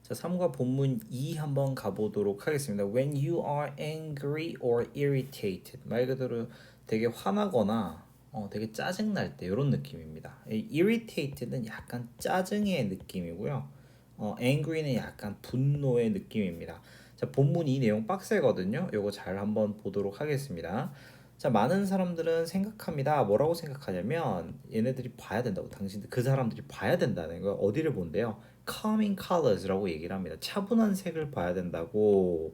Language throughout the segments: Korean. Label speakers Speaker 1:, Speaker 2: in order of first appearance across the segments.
Speaker 1: 자, 3과 본문 2 한번 가보도록 하겠습니다. When you are angry or irritated. 말 그대로 되게 화나거나 되게 짜증날 때 이런 느낌입니다. 이 irritated는 약간 짜증의 느낌이고요. angry는 약간 분노의 느낌입니다. 자, 본문 이 내용 빡세거든요. 요거 잘 한번 보도록 하겠습니다. 자, 많은 사람들은 생각합니다. 뭐라고 생각하냐면 얘네들이 봐야 된다고. 당신들 그 사람들이 봐야 된다는 거. 어디를 본대요? calming colors라고 얘기를 합니다. 차분한 색을 봐야 된다고.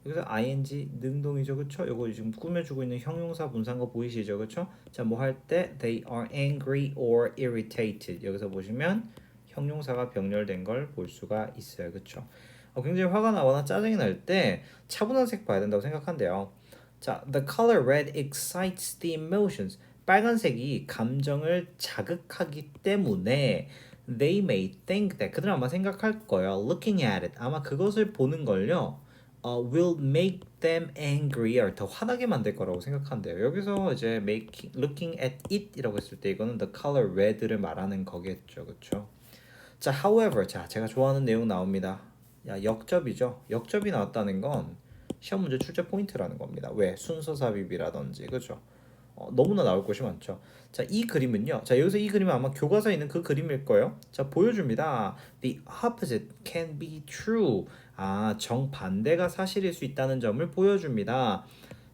Speaker 1: 여기서 ing 능동이죠, 그렇죠? 요거 지금 꾸며주고 있는 형용사 분사인 거 보이시죠, 그렇죠? 자, 뭐 할 때 they are angry or irritated. 여기서 보시면 형용사가 병렬된 걸 볼 수가 있어요, 그렇죠? 굉장히 화가 나거나 짜증이 날 때 차분한 색 봐야 된다고 생각한대요. 자, the color red excites the emotions. 빨간색이 감정을 자극하기 때문에 they may think that 그들은 아마 생각할 거예요. Looking at it. 아마 그것을 보는 걸요. will make them angrier. 더 화나게 만들 거라고 생각한대요. 여기서 이제 looking at it이라고 했을 때 이거는 the color red를 말하는 거겠죠. 그렇죠? 자, however. 자, 제가 좋아하는 내용 나옵니다. 야, 역접이죠. 역접이 나왔다는 건 시험 문제 출제 포인트라는 겁니다. 왜? 순서 삽입이라든지. 그렇죠? 너무나 나올 것이 많죠. 자, 이 그림은요. 자, 여기서 이 그림은 아마 교과서에 있는 그 그림일 거예요. 자, 보여줍니다. The opposite can be true. 아, 정반대가 사실일 수 있다는 점을 보여줍니다.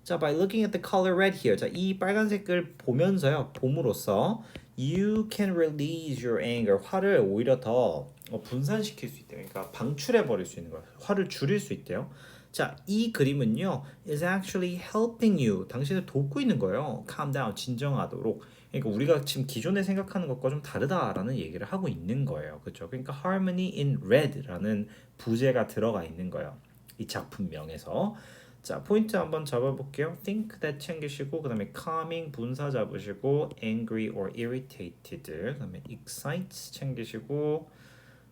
Speaker 1: 자, by looking at the color red here. 자, 이 빨간색을 보면서요. 봄으로써 you can release your anger. 화를 오히려 더 분산시킬 수 있대요. 그러니까 방출해 버릴 수 있는 거예요. 화를 줄일 수 있대요. 자, 이 그림은요 is actually helping you. 당신을 돕고 있는 거예요. calm down, 진정하도록. 그러니까 우리가 지금 기존에 생각하는 것과 좀 다르다라는 얘기를 하고 있는 거예요. 그렇죠? 그러니까 harmony in red라는 부제가 들어가 있는 거예요. 이 작품명에서. 자, 포인트 한번 잡아볼게요. think that 챙기시고 그 다음에 calming 분사 잡으시고 angry or irritated 그 다음에 excites 챙기시고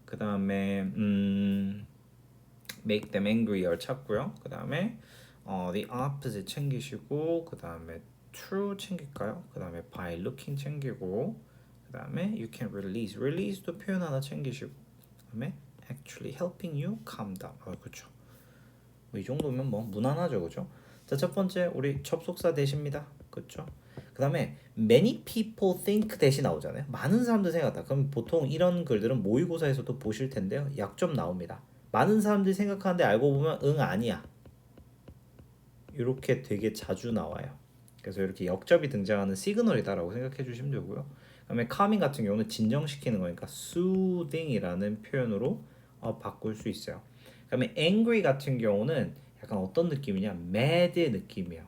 Speaker 1: 그 다음에 make them angrier 찾고요. 그 다음에 the opposite 챙기시고 그 다음에 true 챙길까요? 그 다음에 by looking 챙기고 그 다음에 you can release도 표현 하나 챙기시고 그 다음에 actually helping you calm down. 그렇죠. 이 정도면 뭐 무난하죠, 그죠? 자, 첫 번째 우리 접속사 대시입니다, 그렇죠? 그 다음에 many people think 대시 나오잖아요. 많은 사람들 생각한다. 그럼 보통 이런 글들은 모의고사에서도 보실 텐데요. 약점 나옵니다. 많은 사람들이 생각하는데 알고 보면 응 아니야. 이렇게 되게 자주 나와요. 그래서 이렇게 역접이 등장하는 시그널이다라고 생각해 주시면 되고요. 그다음에 calming 같은 경우는 진정시키는 거니까 soothing이라는 표현으로 바꿀 수 있어요. 그다음에 angry 같은 경우는 약간 어떤 느낌이냐? mad의 느낌이에요.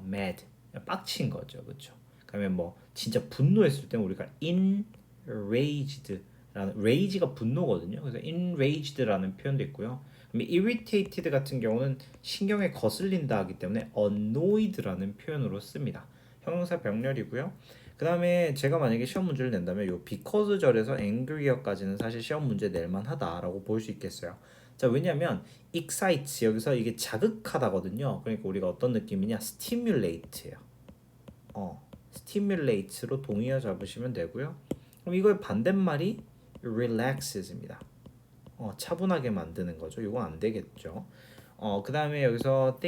Speaker 1: mad, 빡친 거죠, 그렇죠? 그다음에 뭐 진짜 분노했을 때 우리가 enraged라는 rage가 분노거든요. 그래서 enraged라는 표현도 있고요. 그다음에 irritated 같은 경우는 신경에 거슬린다 하기 때문에 annoyed라는 표현으로 씁니다. 형용사 병렬이고요. 그 다음에 제가 만약에 시험 문제를 낸다면 요 because 절에서 angrier까지는 사실 시험 문제 낼만 하다라고 볼 수 있겠어요. 자, 왜냐면 excites 여기서 이게 자극하다거든요. 그러니까 우리가 어떤 느낌이냐? stimulate예요. stimulate로 동의어 잡으시면 되고요. 그럼 이거의 반대말이 relaxes입니다. 차분하게 만드는 거죠. 이거 안 되겠죠. 그 다음에 여기서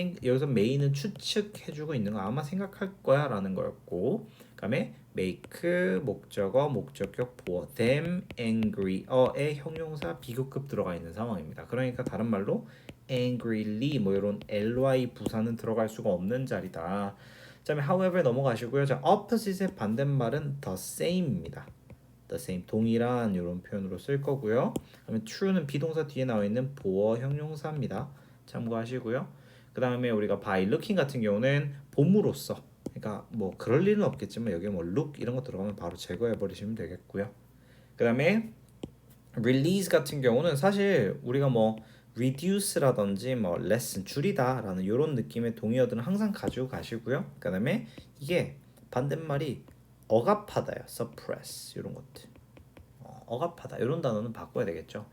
Speaker 1: 메인은 추측해주고 있는 거 아마 생각할 거야 라는 거였고, 그 다음에 make 목적어 목적격 보어 them angry어의 형용사 비교급 들어가 있는 상황입니다. 그러니까 다른 말로 angryly 뭐 이런 ly 부사는 들어갈 수가 없는 자리다. 그 다음에 however 넘어가시고요. 자, opposite의 반대말은 the same입니다. the same 동일한 이런 표현으로 쓸 거고요. 그다음에 true는 비동사 뒤에 나와 있는 보어 형용사입니다. 참고하시고요. 그 다음에 우리가 by looking 같은 경우는 봄으로써, 그러니까 뭐 그럴 일은 없겠지만 여기 뭐 look 이런 거 들어가면 바로 제거해 버리시면 되겠고요. 그 다음에 release 같은 경우는 사실 우리가 뭐 reduce라든지 뭐 lessen 줄이다라는 이런 느낌의 동의어들은 항상 가지고 가시고요. 그 다음에 이게 반대말이 억압하다요. suppress 이런 것들. 억압하다 이런 단어는 바꿔야 되겠죠.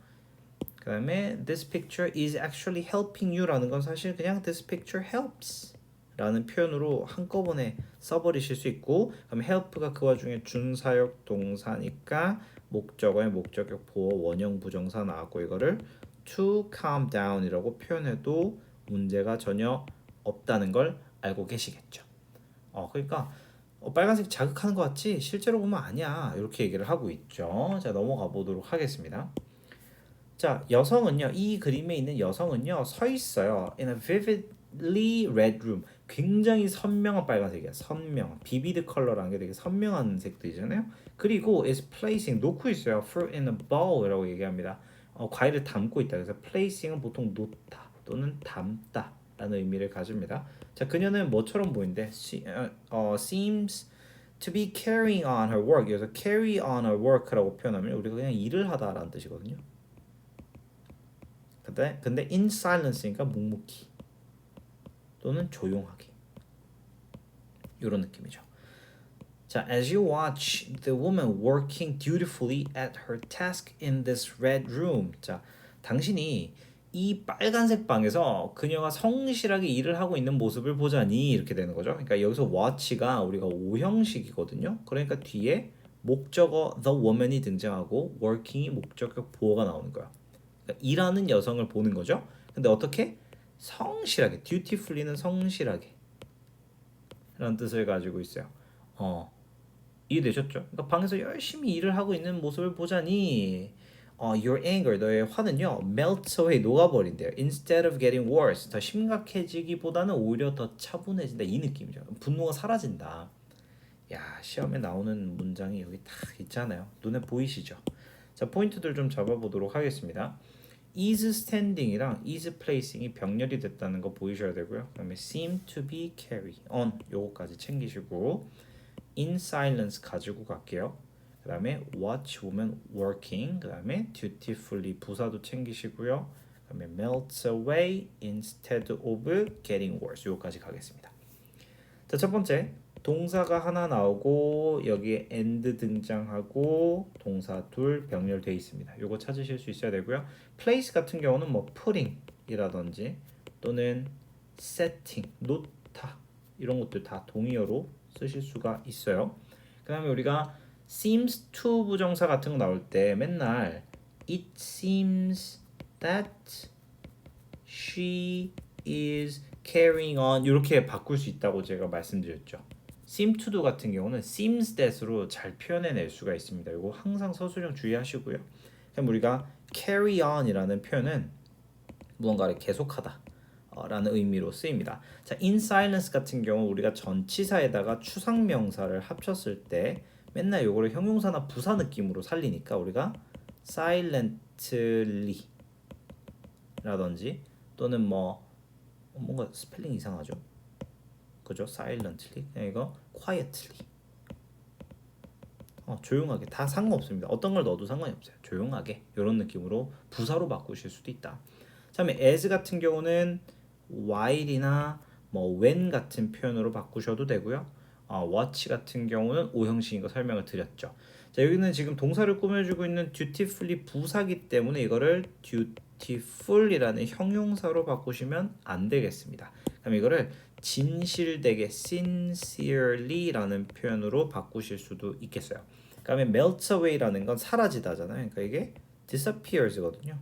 Speaker 1: 그 다음에 this picture is actually helping you라는 건 사실 그냥 this picture helps 라는 표현으로 한꺼번에 써버리실 수 있고, 그다음에 help가 그 와중에 준사역 동사니까 목적어의 목적격 보어 원형 부정사 나왔고 이거를 to calm down이라고 표현해도 문제가 전혀 없다는 걸 알고 계시겠죠. 그러니까 빨간색 자극하는 것 같지? 실제로 보면 아니야. 이렇게 얘기를 하고 있죠. 자, 넘어가 보도록 하겠습니다. 자, 여성은요. 이 그림에 있는 여성은요. 서 있어요. In a vividly red room. 굉장히 선명한 빨간색이야. 선명한. 비비드 컬러라는 게 되게 선명한 색들이잖아요. 그리고 is placing 놓고 있어요. fruit in a bowl이라고 얘기합니다. 과일을 담고 있다. 그래서 placing은 보통 놓다 또는 담다 라는 의미를 가집니다. 자, 그녀는 뭐처럼 보이는데 seems to be carrying on her work. 그래서 carry on her work라고 표현하면 우리가 그냥 일을 하다라는 뜻이거든요. 근데 in silence니까 묵묵히 또는 조용하게 이런 느낌이죠. 자, as you watch the woman working dutifully at her task in this red room. 자, 당신이 이 빨간색 방에서 그녀가 성실하게 일을 하고 있는 모습을 보자니 이렇게 되는 거죠. 그러니까 여기서 watch가 우리가 오형식이거든요. 그러니까 뒤에 목적어 the woman이 등장하고 working이 목적격 보어가 나오는 거야. 그러니까 일하는 여성을 보는 거죠. 근데 어떻게? 성실하게. dutifully는 성실하게 라는 뜻을 가지고 있어요. 이해되셨죠? 그러니까 방에서 열심히 일을 하고 있는 모습을 보자니 your anger, 너의 화는요 melts away, 녹아버린대요. Instead of getting worse, 더 심각해지기보다는 오히려 더 차분해진다 이 느낌이죠. 분노가 사라진다. 야, 시험에 나오는 문장이 여기 딱 있잖아요. 눈에 보이시죠? 자, 포인트들 좀 잡아보도록 하겠습니다. is standing이랑 is placing이 병렬이 됐다는 거 보이셔야 되고요. 그다음에 seem to be carry on 요거까지 챙기시고 in silence 가지고 갈게요. 그 다음에 watch 보면 working, 그 다음에 dutifully 부사도 챙기시고요. 그 다음에 melts away instead of getting worse 요까지 가겠습니다. 자, 첫 번째 동사가 하나 나오고 여기에 and 등장하고 동사 둘 병렬되어 있습니다. 요거 찾으실 수 있어야 되고요. place 같은 경우는 뭐 putting 이라든지 또는 setting, 놓다 이런 것들 다 동의어로 쓰실 수가 있어요. 그 다음에 우리가 seems to 부정사 같은 거 나올 때 맨날 it seems that she is carrying on 이렇게 바꿀 수 있다고 제가 말씀드렸죠. seem to도 같은 경우는 seems that으로 잘 표현해낼 수가 있습니다. 이거 항상 서술형 주의하시고요. 그럼 우리가 carry on이라는 표현은 무언가를 계속하다 라는 의미로 쓰입니다. 자, in silence 같은 경우 우리가 전치사에다가 추상명사를 합쳤을 때 맨날 요거를 형용사나 부사 느낌으로 살리니까 우리가 silently 라든지 또는 뭐 뭔가 스펠링 이상하죠. 그죠? silently 그냥 이거 quietly 조용하게 다 상관없습니다. 어떤 걸 넣어도 상관이 없어요. 조용하게 이런 느낌으로 부사로 바꾸실 수도 있다. 다음에 as 같은 경우는 while이나 뭐 when 같은 표현으로 바꾸셔도 되고요. watch 같은 경우는 오형식인 거 설명을 드렸죠. 자, 여기는 지금 동사를 꾸며주고 있는 dutifully 부사기 때문에 이거를 dutiful이라는 형용사로 바꾸시면 안 되겠습니다. 그럼 이거를 진실되게 sincerely라는 표현으로 바꾸실 수도 있겠어요. 그다음에 melt away라는 건 사라지다잖아요. 그러니까 이게 disappears거든요.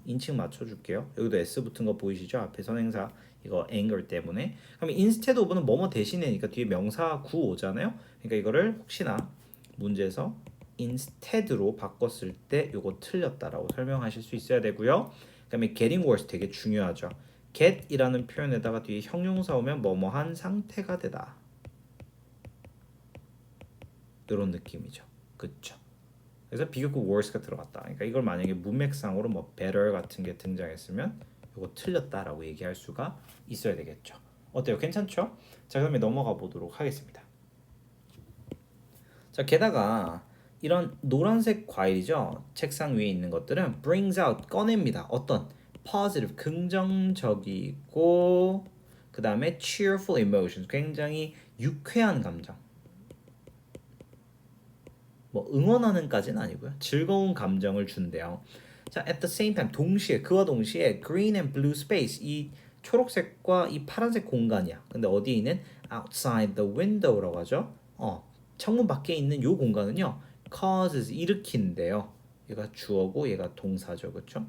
Speaker 1: 인칭 맞춰줄게요. 여기도 s 붙은 거 보이시죠? 앞에 선행사 이거 anger 때문에. 그럼 instead of는 뭐뭐 대신에니까 뒤에 명사 구 오잖아요. 그러니까 이거를 혹시나 문제에서 instead로 바꿨을 때 이거 틀렸다라고 설명하실 수 있어야 되고요. 그다음에 getting worse 되게 중요하죠. get이라는 표현에다가 뒤에 형용사 오면 뭐뭐한 상태가 되다. 이런 느낌이죠. 그쵸? 그래서 비교급 worse가 들어갔다. 그러니까 이걸 만약에 문맥상으로 뭐 better 같은 게 등장했으면 이거 틀렸다라고 얘기할 수가 있어야 되겠죠. 어때요? 괜찮죠? 자, 그다음에 넘어가 보도록 하겠습니다. 자, 게다가 이런 노란색 과일이죠. 책상 위에 있는 것들은 brings out 꺼냅니다. 어떤 positive 긍정적이고 그 다음에 cheerful emotions 굉장히 유쾌한 감정. 뭐 응원하는까지는 아니고요. 즐거운 감정을 준대요. 자, at the same time 동시에 그와 동시에 green and blue space 이 초록색과 이 파란색 공간이야. 근데 어디에 있는 outside the window라고 하죠. 창문 밖에 있는 요 공간은요. causes 일으킨대요. 얘가 주어고 얘가 동사죠, 그렇죠?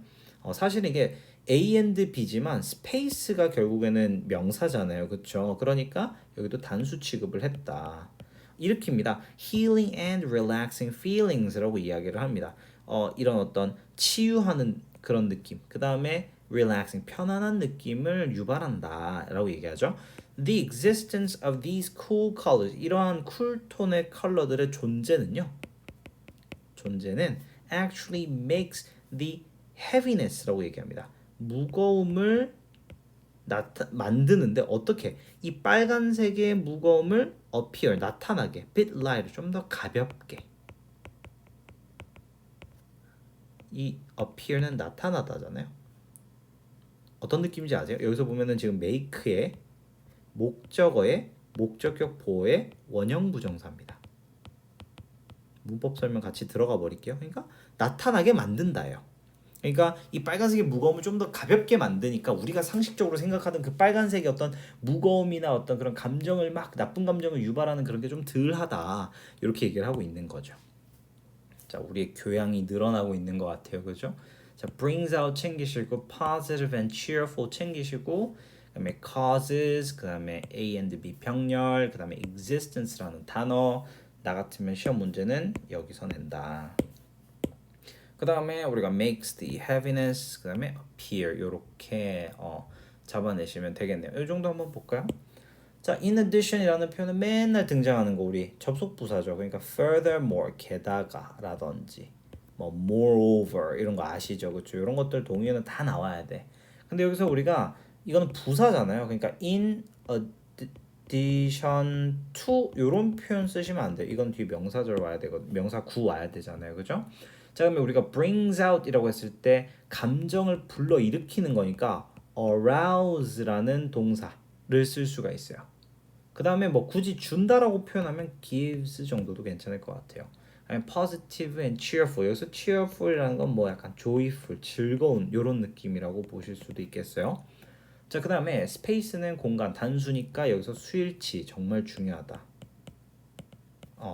Speaker 1: 사실 이게 A and B지만 스페이스가 결국에는 명사잖아요, 그렇죠? 그러니까 여기도 단수 취급을 했다. 일으킵니다. Healing and relaxing feelings라고 이야기를 합니다. 이런 어떤 치유하는 그런 느낌. 그 다음에 relaxing 편안한 느낌을 유발한다라고 얘기하죠. The existence of these cool colors 이러한 쿨톤의 컬러들의 존재는 actually makes the heaviness라고 얘기합니다. 무거움을 만드는데 어떻게 이 빨간색의 무거움을 appear 나타나게 bit lighter 좀 더 가볍게 이 appear는 나타나다잖아요. 어떤 느낌인지 아세요? 여기서 보면은 지금 make의 목적어의 목적격 보어의 원형 부정사입니다. 문법 설명 같이 들어가 버릴게요. 그러니까 나타나게 만든다예요. 그러니까 이 빨간색의 무거움을 좀 더 가볍게 만드니까 우리가 상식적으로 생각하던 그 빨간색의 어떤 무거움이나 어떤 그런 감정을 막 나쁜 감정을 유발하는 그런 게 좀 덜하다 이렇게 얘기를 하고 있는 거죠. 자, 우리의 교양이 늘어나고 있는 것 같아요, 그죠? 자, brings out 챙기시고 positive and cheerful 챙기시고 그다음에 causes 그다음에 A and B 병렬 그다음에 existence라는 단어 나 같으면 시험 문제는 여기서 낸다. 그 다음에 우리가 makes the heaviness 그 다음에 appear 요렇게 잡아내시면 되겠네요. 이 정도 한번 볼까요? 자, in addition이라는 표현은 맨날 등장하는 거 우리 접속 부사죠. 그러니까 furthermore 게다가 라든지 뭐 moreover 이런 거 아시죠, 그렇죠? 이런 것들 동의어는 다 나와야 돼. 근데 여기서 우리가 이거는 부사잖아요. 그러니까 in addition to 이런 표현 쓰시면 안 돼요. 이건 뒤에 명사절 와야 되거든. 명사 구 와야 되잖아요, 그죠? 자, 그러면 우리가 brings out이라고 했을 때 감정을 불러 일으키는 거니까 arouse라는 동사를 쓸 수가 있어요. 그 다음에 뭐 굳이 준다라고 표현하면 gives 정도도 괜찮을 것 같아요. 아니면 positive and cheerful 여기서 cheerful이라는 건 뭐 약간 joyful 즐거운 이런 느낌이라고 보실 수도 있겠어요. 자, 그 다음에 space는 공간 단수니까 여기서 수일치 정말 중요하다.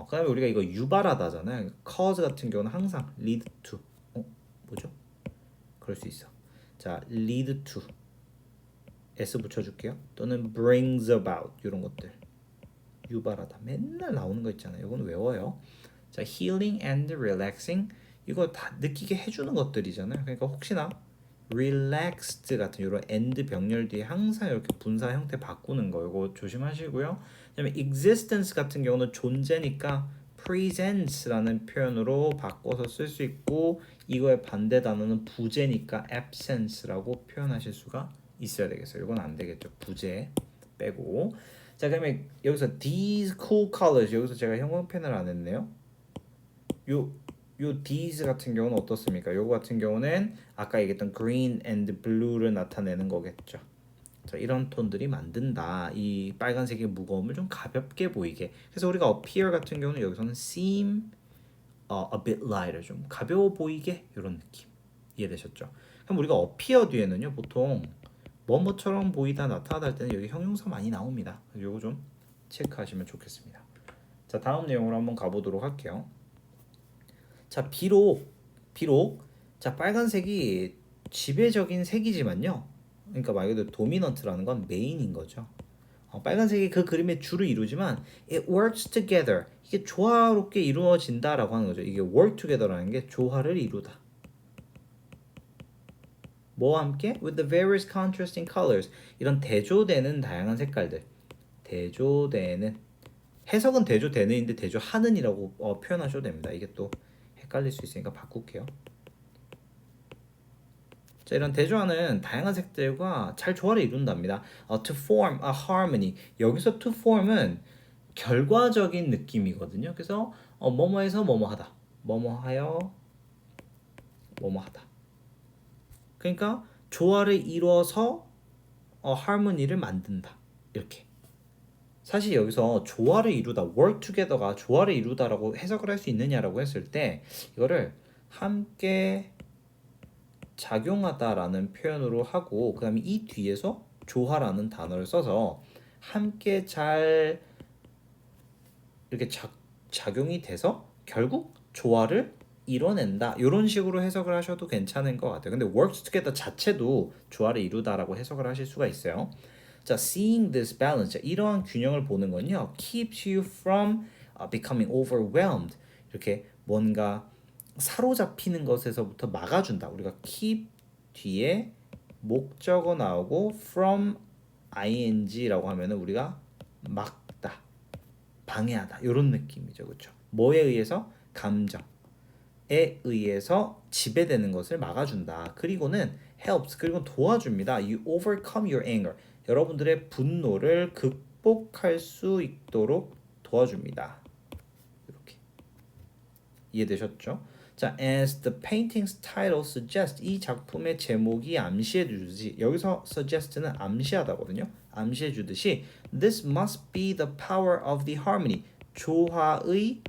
Speaker 1: 그 다음에 우리가 이거 유발하다잖아요. cause 같은 경우는 항상 lead to 뭐죠? 그럴 수 있어. 자, lead to s 붙여줄게요. 또는 brings about 이런 것들 유발하다 맨날 나오는 거 있잖아요. 이건 외워요. 자, healing and relaxing 이거 다 느끼게 해주는 것들이잖아요. 그러니까 혹시나 relaxed 같은 이런 and 병렬 뒤에 항상 이렇게 분사 형태 바꾸는 거 이거 조심하시고요. 그다음에 existence 같은 경우는 존재니까 presence라는 표현으로 바꿔서 쓸 수 있고 이거의 반대 단어는 부재니까 absence라고 표현하실 수가 있어야 되겠어요. 이건 안 되겠죠. 부재 빼고. 자, 그러면 여기서 these cool colors 여기서 제가 형광펜을 안 했네요. 요 these 같은 경우는 어떻습니까? 요거 같은 경우는 아까 얘기했던 green and blue를 나타내는 거겠죠. 자, 이런 톤들이 만든다. 이 빨간색의 무거움을 좀 가볍게 보이게. 그래서 우리가 appear 같은 경우는 여기서는 seem a bit lighter 좀 가벼워 보이게 이런 느낌. 이해되셨죠? 그럼 우리가 appear 뒤에는요 보통 뭐뭐처럼 보이다 나타나다 할 때는 여기 형용사 많이 나옵니다. 요거 좀 체크하시면 좋겠습니다. 자, 다음 내용으로 한번 가보도록 할게요. 자, 비록 자, 빨간색이 지배적인 색이지만요. 그러니까 말 그대로 도미넌트라는 건 메인인 거죠. 빨간색이 그 그림의 주를 이루지만 it works together 이게 조화롭게 이루어진다라고 하는 거죠. 이게 work together라는 게 조화를 이루다. 뭐와 함께? With the various contrasting colors 이런 대조되는 다양한 색깔들. 대조되는 해석은 대조되는인데 대조하는이라고 표현하셔도 됩니다. 이게 또 헷갈릴 수 있으니까 바꿀게요. 자, 이런 대조하는 다양한 색들과 잘 조화를 이룬답니다. To form a harmony. 여기서 to form은 결과적인 느낌이거든요. 그래서 뭐뭐해서 뭐뭐하다. 뭐뭐하여 뭐뭐하다. 그러니까 조화를 이루어서 harmony를 만든다. 이렇게. 사실 여기서 조화를 이루다, work together가 조화를 이루다라고 해석을 할 수 있느냐라고 했을 때 이거를 함께 작용하다라는 표현으로 하고 그 다음에 이 뒤에서 조화라는 단어를 써서 함께 잘 이렇게 작용이 돼서 결국 조화를 이뤄낸다. 이런 식으로 해석을 하셔도 괜찮은 것 같아요. 근데 works together 자체도 조화를 이루다라고 해석을 하실 수가 있어요. 자, seeing this balance, 자, 이러한 균형을 보는 건요, keeps you from becoming overwhelmed. 이렇게 뭔가 사로잡히는 것에서부터 막아준다. 우리가 keep 뒤에 목적어 나오고 from ing라고 하면은 우리가 막다, 방해하다 이런 느낌이죠, 그렇죠? 뭐에 의해서? 감정에 의해서 지배되는 것을 막아준다. 그리고는 helps, 그리고 도와줍니다. You overcome your anger. 여러분들의 분노를 극복할 수 있도록 도와줍니다. 이렇게 이해되셨죠? 자, as the painting's title suggests, 이 작품의 제목이 암시해 주듯이, 여기서 suggest는 암시하다거든요. 암시해 주듯이 this must be the power of the harmony, 조화의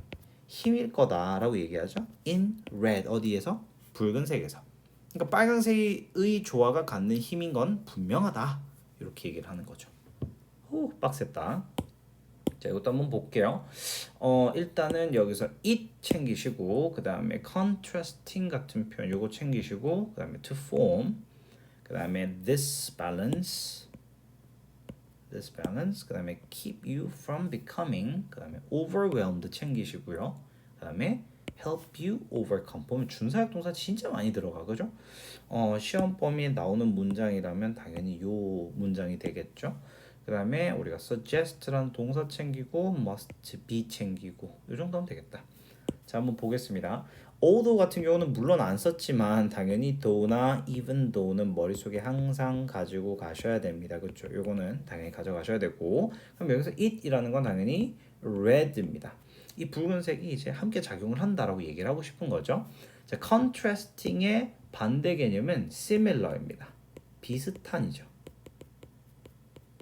Speaker 1: 힘일 거다라고 얘기하죠. in red, 어디에서? 붉은색에서. 그러니까 빨간색의 조화가 갖는 힘인 건 분명하다. 이렇게 얘기를 하는 거죠. 오, 빡셌다. 자, 이것도 한번 볼게요. 일단은 여기서 it 챙기시고, 그 다음에 contrasting 같은 표현 요거 챙기시고, 그 다음에 to form, 그 다음에 this balance, 그 다음에 keep you from becoming, 그 다음에 overwhelmed 챙기시고요. 그 다음에 help you overcome. 보면 준사역 동사 진짜 많이 들어가, 그죠? 시험 범위에 나오는 문장이라면 당연히 요 문장이 되겠죠. 그 다음에 우리가 suggest라는 동사 챙기고 must be 챙기고 이 정도 하면 되겠다. 자, 한번 보겠습니다. although 같은 경우는 물론 안 썼지만 당연히 though나 even though는 머릿속에 항상 가지고 가셔야 됩니다. 그렇죠? 요거는 당연히 가져가셔야 되고, 그럼 여기서 it이라는 건 당연히 red입니다. 이 붉은색이 이제 함께 작용을 한다라고 얘기를 하고 싶은 거죠. 자, contrasting의 반대 개념은 similar입니다. 비슷한이죠.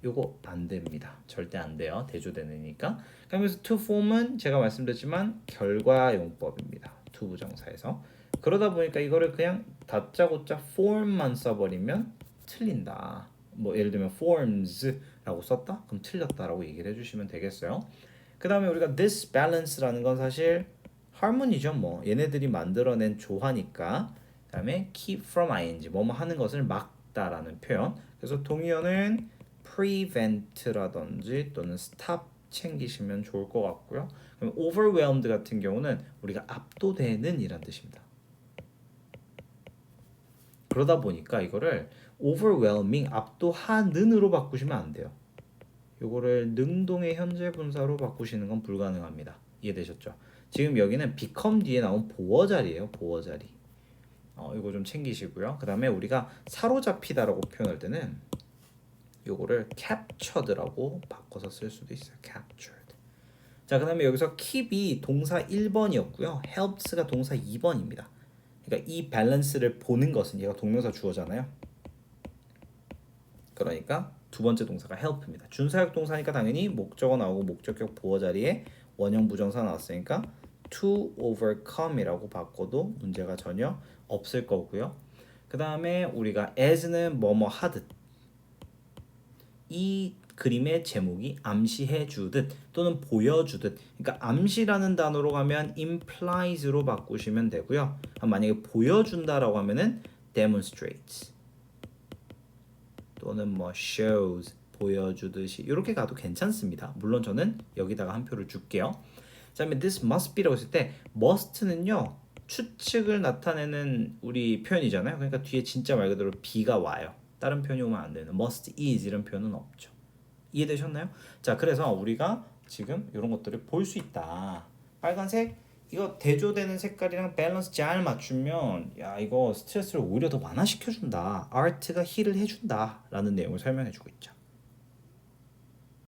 Speaker 1: 요거 안 됩니다. 절대 안 돼요. 대조되니까. 그러면서 to form은 제가 말씀드렸지만 결과용법입니다. to 부정사에서. 그러다 보니까 이거를 그냥 다짜고짜 form만 써버리면 틀린다. 뭐 예를 들면 forms라고 썼다? 그럼 틀렸다라고 얘기를 해주시면 되겠어요. 그 다음에 우리가 this balance라는 건 사실 harmony죠. 뭐 얘네들이 만들어낸 조화니까. 그 다음에 keep from ing, 뭐뭐 하는 것을 막다라는 표현. 그래서 동의어는 prevent라든지 또는 stop 챙기시면 좋을 것 같고요. 그럼 overwhelmed 같은 경우는 우리가 압도되는 이란 뜻입니다. 그러다 보니까 이거를 overwhelming, 압도하는으로 바꾸시면 안 돼요. 요거를 능동의 현재 분사로 바꾸시는 건 불가능합니다. 이해되셨죠? 지금 여기는 become 뒤에 나온 보어 자리예요. 보어 자리. 이거 좀 챙기시고요. 그 다음에 우리가 사로잡히다라고 표현할 때는 요거를 captured라고 바꿔서 쓸 수도 있어요. captured. 자, 그 다음에 여기서 keep이 동사 1번이었고요. helps가 동사 2번입니다. 그러니까 이 밸런스를 보는 것은, 얘가 동명사 주어잖아요. 그러니까 두 번째 동사가 help입니다. 준사역 동사니까 당연히 목적어 나오고 목적격 보어 자리에 원형 부정사 나왔으니까 to overcome이라고 바꿔도 문제가 전혀 없을 거고요. 그 다음에 우리가 as는 뭐뭐 하듯, 이 그림의 제목이 암시해 주듯 또는 보여주듯, 그러니까 암시라는 단어로 가면 implies로 바꾸시면 되고요. 만약에 보여준다라고 하면은 demonstrates 또는 뭐 shows, 보여주듯이 이렇게 가도 괜찮습니다. 물론 저는 여기다가 한 표를 줄게요. 그 다음에 this must be라고 했을 때 must는요 추측을 나타내는 우리 표현이잖아요. 그러니까 뒤에 진짜 말 그대로 be가 와요. 다른 표현이 오면 안 되는 must is 이런 표현은 없죠. 이해되셨나요? 자, 그래서 우리가 지금 이런 것들을 볼 수 있다. 빨간색 이거 대조되는 색깔이랑 밸런스 잘 맞추면 야, 이거 스트레스를 오히려 더 완화시켜준다. 아트가 힐을 해준다 라는 내용을 설명해주고 있죠.